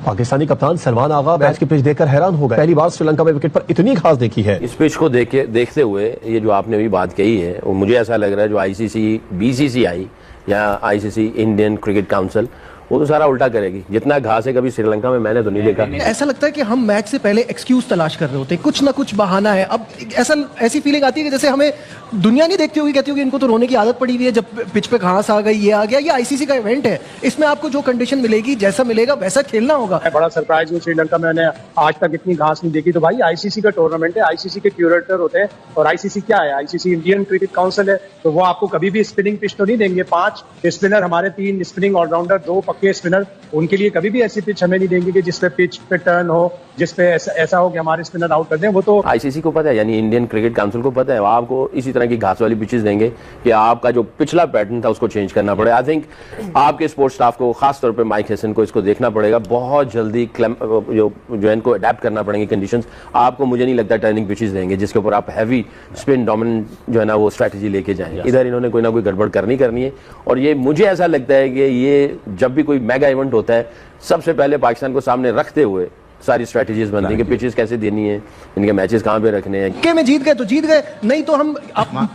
पाकिस्तानी कप्तान सलमान आगा मैच की पिच देखकर हैरान हो गए। पहली बार श्रीलंका में विकेट पर इतनी घास देखी है। इस पिच को देखते हुए ये जो आपने अभी बात कही है, वो मुझे ऐसा लग रहा है जो आईसीसी, बीसीसीआई या आईसीसी इंडियन क्रिकेट काउंसिल, वो तो सारा उल्टा करेगी। जितना घास है कभी श्रीलंका में मैंने तो नहीं देखा। ऐसा लगता है कि हम मैच से पहले एक्सक्यूज तलाश कर रहे होते हैं, कुछ ना कुछ बहाना है। अब ऐसी फीलिंग आती है कि जैसे हमें दुनिया नहीं देखती होगी, कहती होगी इनको तो रोने की आदत पड़ी हुई है, जब पिच पे घास आ गई, ये आ गया। ये आईसीसी का इवेंट है, इसमें आपको जो कंडीशन मिलेगी, जैसा मिलेगा वैसा खेलना होगा। बड़ा सरप्राइज हूँ, श्रीलंका में मैंने आज तक इतनी घास नहीं देखी। तो भाई आईसीसी का टूर्नामेंट है, आईसीसी के क्यूरेटर होते हैं। और आईसीसी क्या है? आईसीसी इंडियन क्रिकेट काउंसिल है। तो वो आपको कभी भी स्पिनिंग पिच तो नहीं देंगे। 5 स्पिनर हमारे, 3 स्पिनिंग ऑलराउंडर, 2 पक्के स्पिनर, उनके लिए कभी भी ऐसी पिच हमें नहीं देंगे कि जिसपे पिच पे टर्न हो, जिसपे ऐसा हो कि हमारे स्पिनर आउट कर दें। वो तो आईसीसी को पता है, यानी इंडियन क्रिकेट काउंसिल को पता है। आपको इसी तरह की घास वाली पिचेस देंगे कि आपका जो पिछला पैटर्न था उसको चेंज करना पड़ेगा। आई थिंक आपके स्पोर्ट्स स्टाफ को, खासतौर पर माइक हैसन को, इसको देखना पड़ेगा। बहुत जल्दी जो है इनको अडेप्ट करना पड़ेंगे कंडीशंस। आपको मुझे नहीं लगता टर्निंग पिचेस देंगे जिसके ऊपर आप हैवी स्पिन डोमिनेंट जो है ना वो स्ट्रैटेजी लेके जाएंगे। इधर इन्होंने कोई ना कोई गड़बड़ करनी है। और ये मुझे ऐसा लगता है कि ये जब भी कोई मेगा इवेंट होता है, सबसे पहले पाकिस्तान को सामने रखते हुए सारी स्ट्रेटजीज बनती है कि पिचेस कैसे देनी है, इनके मैचेस कहां पे रखने हैं। के में जीत गए तो जीत गए, नहीं तो हम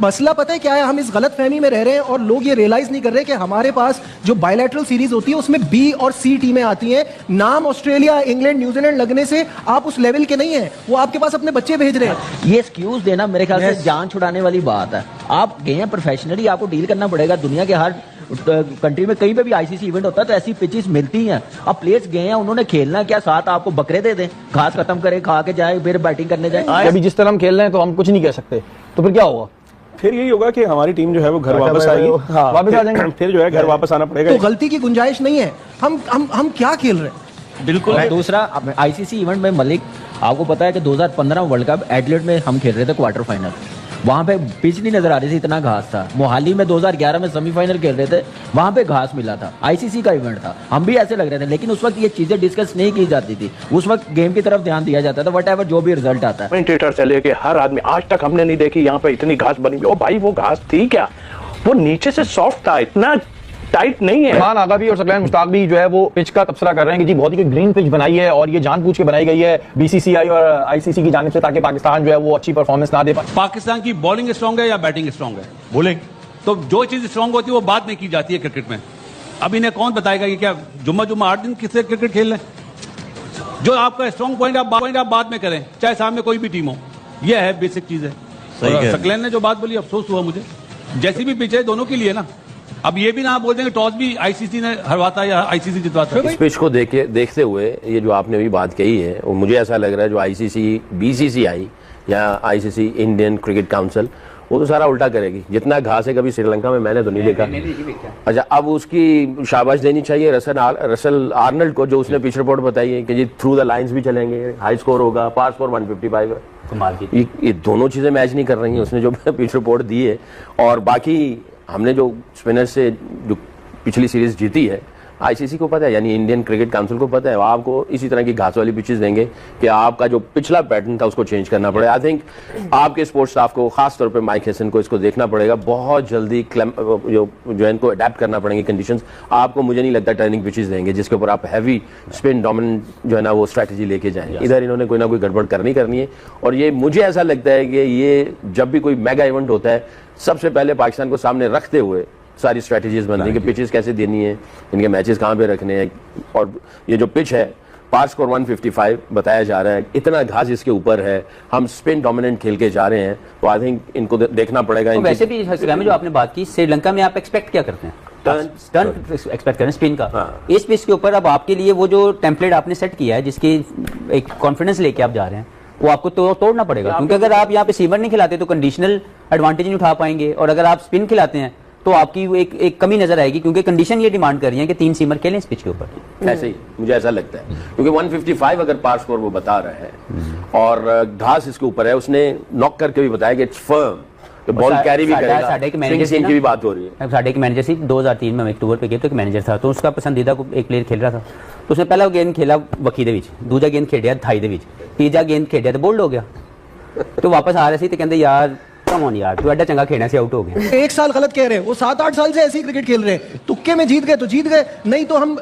मसला पता है क्या है, हम इस गलतफहमी में रह रहे हैं और लोग ये रियलाइज नहीं कर रहे कि हमारे पास जो बायलैटरल सीरीज होती है उसमें बी और सी टीमें आती हैं। नाम ऑस्ट्रेलिया, इंग्लैंड, न्यूजीलैंड लगने से आप उस लेवल के नहीं है, वो आपके पास अपने बच्चे भेज रहे हैं। ये एक्सक्यूज देना मेरे ख्याल से जान छुड़ाने वाली बात है। आप गए हैं प्रोफेशनली, आपको डील करना पड़ेगा। दुनिया के हर कंट्री में कहीं पे भी आईसीसी इवेंट होता है तो ऐसी पिचेस मिलती हैं। अब प्लेयर्स गए हैं, उन्होंने खेलना क्या, साथ आपको बकरे दे दें, घास खत्म करे, खा के जाए, फिर बैटिंग करने जाए। अभी जिस तरह हम खेल रहे हैं तो हम कुछ नहीं कह सकते, तो फिर क्या होगा? फिर यही होगा कि हमारी टीम जो है वो घर वापस आएगी। हाँ, वापस आ जाएंगे। फिर जो है घर वापस आना पड़ेगा। तो गलती की गुंजाइश नहीं है। हम क्या खेल रहे हैं? बिल्कुल। दूसरा, आईसीसी इवेंट में मलिक, आपको पता है कि 2015 वर्ल्ड कप एडिलेड में हम खेल रहे थे क्वार्टर फाइनल, वहां पे पिच नहीं नजर आ रही थी, इतना घास था। मोहाली में 2011 में सेमीफाइनल खेल रहे थे, वहां पे घास मिला था, आईसीसी का इवेंट था, हम भी ऐसे लग रहे थे। लेकिन उस वक्त ये चीजें डिस्कस नहीं की जाती थी, उस वक्त गेम की तरफ ध्यान दिया जाता था, वटएवर जो भी रिजल्ट आता है। कमेंटेटर से लेके हर आदमी, आज तक हमने नहीं देखी यहाँ पे इतनी घास बनी हुई। ओ भाई, वो घास थी क्या? वो नीचे से सॉफ्ट था, इतना टाइट नहीं है। सलमान आगा भी और सकलैन मुश्ताक भी जो है वो पिच का तबसरा कर रहे हैं कि जी बहुत ही ग्रीन पिच बनाई है और ये जानबूझ के बनाई गई है बीसीसीआई और आईसीसी की जानिब से, ताकि पाकिस्तान जो है वो अच्छी परफॉर्मेंस ना दे पाए। पाकिस्तान की बॉलिंग स्ट्रांग है या बैटिंग स्ट्रांग है? बॉलिंग। तो जो चीज स्ट्रांग होती है वो बाद में की जाती है क्रिकेट में। अब इन्हें कौन बताएगा कि क्या जुम्मा 8 दिन किससे क्रिकेट खेल रहे हैं? जो आपका स्ट्रांग पॉइंट आप बाद में करें, चाहे सामने कोई भी टीम हो। यह है बेसिक चीज है। सकलैन ने जो बात बोली, अफसोस हुआ मुझे। जैसी भी पिच है दोनों के लिए ना, अब ये भी ना बोल देंगे टॉस भी आईसीसी ने हरवाता या आईसीसी जितवाता। इस पिच को देखते हुए ये जो आपने अभी बात कही है, वो मुझे ऐसा लग रहा है जो आईसीसी, बीसीसीआई या आईसीसी इंडियन क्रिकेट काउंसिल, वो तो सारा उल्टा करेगी। जितना घास है कभी श्रीलंका में मैंने तो नहीं देखा। अच्छा, अब उसकी शाबाश देनी चाहिए रसल आर्नल्ड को, जो उसने पिच रिपोर्ट बताई है कि जी थ्रू द लाइंस भी चलेंगे, हाई स्कोर होगा, पार स्कोर 155 है। ये दोनों चीजें मैच नहीं कर रही हैं उसने जो पिच रिपोर्ट दी है। और बाकी हमने जो स्पिनर से जो पिछली सीरीज जीती है, आईसीसी को पता है, यानी इंडियन क्रिकेट काउंसिल को पता है। आपको इसी तरह की घास वाली पिचेस देंगे कि आपका जो पिछला पैटर्न था उसको चेंज करना पड़ेगा। आई थिंक आपके स्पोर्ट्स स्टाफ को, खासतौर पे माइक हैसन को, इसको देखना पड़ेगा। बहुत जल्दी जो है इनको अडेप्ट करना पड़ेंगे कंडीशंस। आपको मुझे नहीं लगता टर्निंग पिचेस देंगे जिसके ऊपर आप हैवी स्पिन डोमिनेंट जो है ना वो स्ट्रैटेजी लेके जाएंगे। इधर इन्होंने कोई ना कोई गड़बड़ करनी है। और ये मुझे ऐसा लगता है कि ये जब भी कोई मेगा इवेंट होता है, सबसे पहले पाकिस्तान को सामने रखते हुए सारी स्ट्रेटजीज बनती है कि पिचेस कैसे देनी है, इनके मैचेस कहां पे रखने हैं। और ये जो पिच है, पार स्कोर 155 बताया जा रहा है, इतना घास इसके ऊपर है, हम स्पिन डोमिनेंट खेल के जा रहे हैं। तो आई थिंक इनको देखना पड़ेगा। तो वैसे भी जो आपने बात की, श्रीलंका में आप एक्सपेक्ट क्या करते हैं? टर्न एक्सपेक्ट करें स्पिन का। हाँ। इस पिच के ऊपर अब आपके लिए वो जो टेम्पलेट आपने सेट किया है, जिसकी एक कॉन्फिडेंस लेके आप जा रहे हैं, वो आपको तोड़ना पड़ेगा। क्योंकि अगर आप यहाँ पे सीमर नहीं खिलाते तो कंडीशनल एडवांटेज नहीं उठा पाएंगे, और अगर आप स्पिन खिलाते हैं तो आपकी एक कमी नजर आएगी, क्योंकि कंडीशन ये डिमांड कर रही है कि 3 सीमर खेलें इस पिच के ऊपर। ऐसे ही मुझे ऐसा लगता है, क्योंकि 155 अगर पार स्कोर वो बता रहा है और घास इसके ऊपर है, उसने नॉक करके भी बताया कि इट्स फर्म, तो बॉल कैरी भी करेगा। साडे के मैनेजर की भी बात हो रही है। साडे के मैनेजर से 2003 में एक टूर पे गए तो एक मैनेजर था, तो उसका पसंदीदा को एक प्लेयर खेल रहा था, तो उसने पहला गेंद खेला वकी दे विच, दूजा गेंद खेडिया थाई दे विच, तीजा गेंद खेडिया तो बोल्ड हो गया। तो वापस आ रहे थे तो कहते यार कम ऑन यार, तू एडा चंगा खेलने से आउट हो गया। एक साल गलत कह रहे हैं, वो 7-8 साल से ऐसे ही क्रिकेट खेल रहे हैं। तुक्के में जीत गए तो जीत गए, नहीं तो हम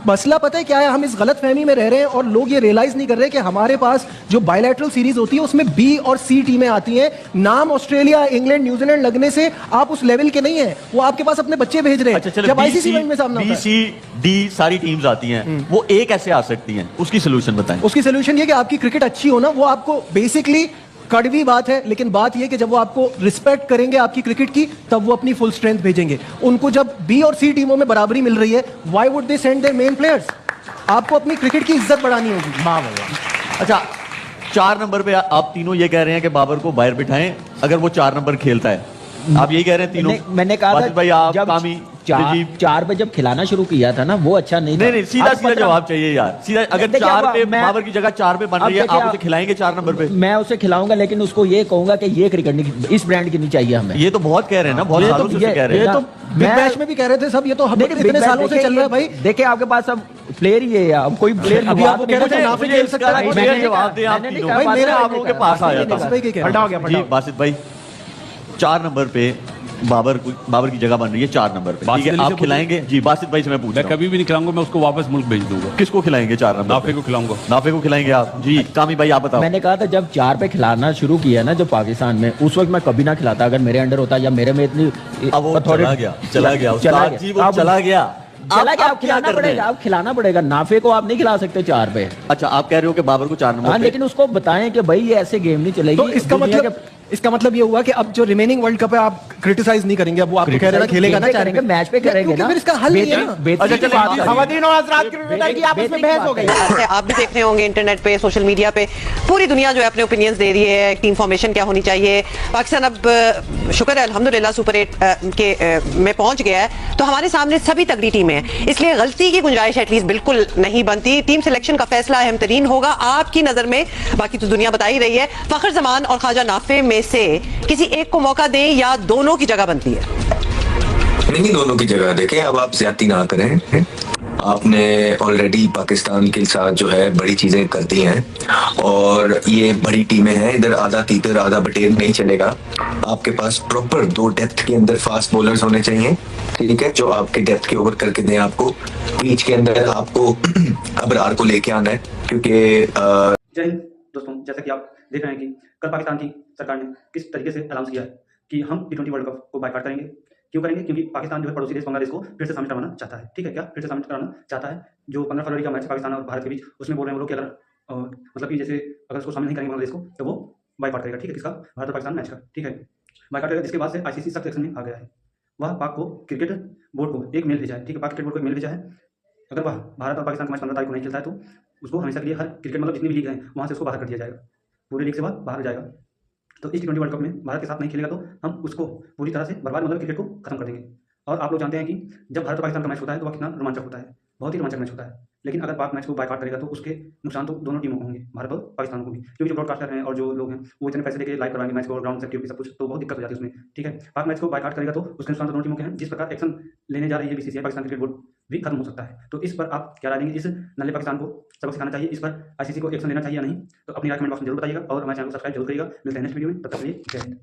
मसला पता है क्या है, हम इस गलत फहमी में रह रहे हैं और लोग ये रियलाइज नहीं कर रहे कि हमारे पास जो बायलैटरल सीरीज होती है उसमें बी और सी टीमें आती हैं। नाम ऑस्ट्रेलिया, इंग्लैंड, न्यूजीलैंड लगने से आप उस लेवल के नहीं है, वो आपके पास अपने बच्चे भेज रहे हैं। जब आईसीसी में सामना होता है, बी-सी-डी सारी टीम्स आती हैं, वो एक ऐसे आ सकती हैं, उसकी सोल्यूशन बताएं। उसकी सोल्यूशन ये कि आपकी क्रिकेट अच्छी हो ना, वो आपको बेसिकली कड़वी बात है, लेकिन बात यह कि जब वो आपको रिस्पेक्ट करेंगे आपकी क्रिकेट की, तब वो अपनी फुल स्ट्रेंथ भेजेंगे। उनको जब बी और सी टीमों में बराबरी मिल रही है, why would they send their main players? आपको अपनी क्रिकेट की इज्जत बढ़ानी होगी। अच्छा, 4 नंबर पे आप तीनों ये कह रहे हैं कि बाबर को बाहर बिठाएं अगर वो 4 नंबर खेलता है, आप यही कह रहे हैं तीनों? मैंने कहा था भाई आप जब कामी 4 पे जब खिलाना शुरू किया था ना, वो अच्छा नहीं था। नहीं, सीधा जवाब चाहिए यार, सीधा। अगर 4 पे बाबर की जगह 4 पे बन रही है, आप उसे खिलाएंगे 4 नंबर पे? मैं उसे खिलाऊंगा, लेकिन उसको ये कहूंगा कि ये क्रिकेट नहीं, इस ब्रांड की नहीं चाहिए हमें। ये तो बहुत कह रहे हैं ना, बहुत सालों से कह रहे हैं। ये तो बिग बैश में भी कह रहे थे सब, ये तो इतने सालों से चल रहा है भाई। देखिए आपके पास अब प्लेयर ही है या कोई प्लेयर अभी आप कह रहे थे नाफे खेल सकता है, जवाब दे आप तीनों। भाई मेरा आप लोगों के पास आया था, हटा गया जी बासित भाई। 4 नंबर पे बाबर की जगह बन रही है 4 नंबर पे, ठीक है, आप खिलाएंगे? जी बासित भाई से मैं पूछ रहा हूं। मैं कभी भी नहीं खिलाऊंगा, मैं उसको वापस मुल्क भेज दूंगा। किसको खिलाएंगे 4 नंबर? नाफे को खिलाऊंगा। नाफे को खिलाएंगे आप? जी कामी भाई आप बताओ। मैंने कहा था जब 4 पे खिलाना शुरू किया ना, जब पाकिस्तान में, उस वक्त मैं कभी ना खिलाता अगर मेरे अंडर होता या मेरे में इतनी चला गया चला गया। आप खिलाना पड़ेगा, आप खिलाना पड़ेगा। नाफे को आप नहीं खिला सकते 4 पे। अच्छा, आप कह रहे हो कि बाबर को 4 नंबर? लेकिन उसको बताएं कि भाई ये ऐसे गेम नहीं चलेगी। तो इसका मतलब ये हुआ कि अब जो रिमेनिंग वर्ल्ड कप है आप क्रिटिसाइज नहीं करेंगे, अब वो आपको कह रहे ना खेलेगा ना, करेंगे मैच पे करेंगे ना, फिर इसका हल नहीं है ना। खवातीन और हज़रात की आपस में बहस हो गई। आप भी देख रहे होंगे इंटरनेट पे, सोशल मीडिया पे, पूरी दुनिया जो है अपने ओपिनियंस दे रही है, टीम फॉर्मेशन क्या होनी चाहिए। पाकिस्तान अब शुक्र है अल्हम्दुलिल्लाह सुपर 8 के में पहुंच गया है, तो हमारे सामने सभी तगड़ी टीमें हैं, इसलिए गलती की गुंजाइश एटलीस्ट बिल्कुल नहीं बनती। टीम सिलेक्शन का फैसला अहम तरीन होगा आपकी नजर में, बाकी तो दुनिया बता ही रही है। फखर जमान और ख्वाजा नाफे में से किसी एक को मौका दें या दोनों की जगह बनती है? नहीं, दोनों की जगह देखें। अब आप ज्यादती ना करें, आपने ऑलरेडी पाकिस्तान के साथ जो है बड़ी चीजें कर दी हैं और ये बड़ी टीमें हैं, इधर आधा तीतर आधा बटेर नहीं चलेगा। आपके पास प्रॉपर 2 डेप्थ के अंदर फास्ट बॉलर्स होने चाहिए, ठीक है, जो आपके डेप्थ के ओवर करके दें। आपको पिच के अंदर आपको अबरार को लेके आना है, क्योंकि जय हिंद दोस्तों, जैसा कि आप देख रहे हैं कि कल पाकिस्तान की सरकार ने किस तरीके से अनाउंस किया है कि हम T20 वर्ल्ड कप को बायकॉट करेंगे। क्यों करेंगे? क्योंकि पाकिस्तान जो है पड़ोसी देश बांग्लादेश को फिर से शामिल करवाना चाहता है, ठीक है, क्या फिर से शामिल कराना चाहता है। जो 15 फरवरी का मैच पाकिस्तान और भारत के बीच, उसमें बोल रहे हैं वो लोग कि अगर मतलब कि जैसे अगर उसको शामिल नहीं करेंगे बांग्लादेश को, तो वो बायकॉट करेगा, ठीक है, किसका? भारत और पाकिस्तान मैच का, ठीक है, बायकॉट करेगा। जिसके बाद से आईसीसी सख्त एक्शन में आ गया है, वह पाक को क्रिकेट बोर्ड को एक मेल भेजा है, ठीक है, पाक क्रिकेट बोर्ड को एक मेल भेजा है। अगर वह भारत और पाकिस्तान का मैच 15 तारीख को नहीं खेलता है, तो उसको हमेशा के लिए हर क्रिकेट मतलब जितनी भी लीग है वहाँ से उसको बाहर कर दिया जाएगा, पूरी लीग से बाहर हो जाएगा। तो इस T20 वर्ल्ड कप में भारत के साथ नहीं खेलेगा तो हम उसको पूरी तरह से बर्बाद, मतलब क्रिकेट को खत्म कर देंगे। और आप लोग जानते हैं कि जब भारत और पाकिस्तान का मैच होता है तो वह कितना रोमांचक होता है, बहुत ही रोमांचक मैच होता है। लेकिन अगर पाक मैच को बायकॉट करेगा तो उसके नुकसान तो दोनों टीमों को होंगे, भारत और पाकिस्तान को भी, क्योंकि जो ब्रॉडकास्टर हैं और जो लोग हैं वो इतने पैसे देके लाइव करवाएंगे मैच को, ग्राउंड सेफ्टी सब कुछ, तो बहुत दिक्कत हो जाती है उसमें, ठीक है। पाक मैच को बायकॉट करेगा तो उसके नुकसान तो दोनों टीमों के हैं। जिस प्रकार एक्शन लेने जा रही है बीसीसीआई, पाकिस्तान क्रिकेट बोर्ड भी खत्म हो सकता है। तो इस पर आप क्या राय देंगे? इस नल्ले पाकिस्तान को सबक सिखाना चाहिए, इस पर आईसीसी को एक्शन लेना चाहिए या नहीं? तो अपनी राय कमेंट बॉक्स में जरूर बताइएगा और हमारे चैनल को सब्सक्राइब जरूर करिएगा। मिलते हैं नेक्स्ट वीडियो में, तब तक के लिए जय हिंद।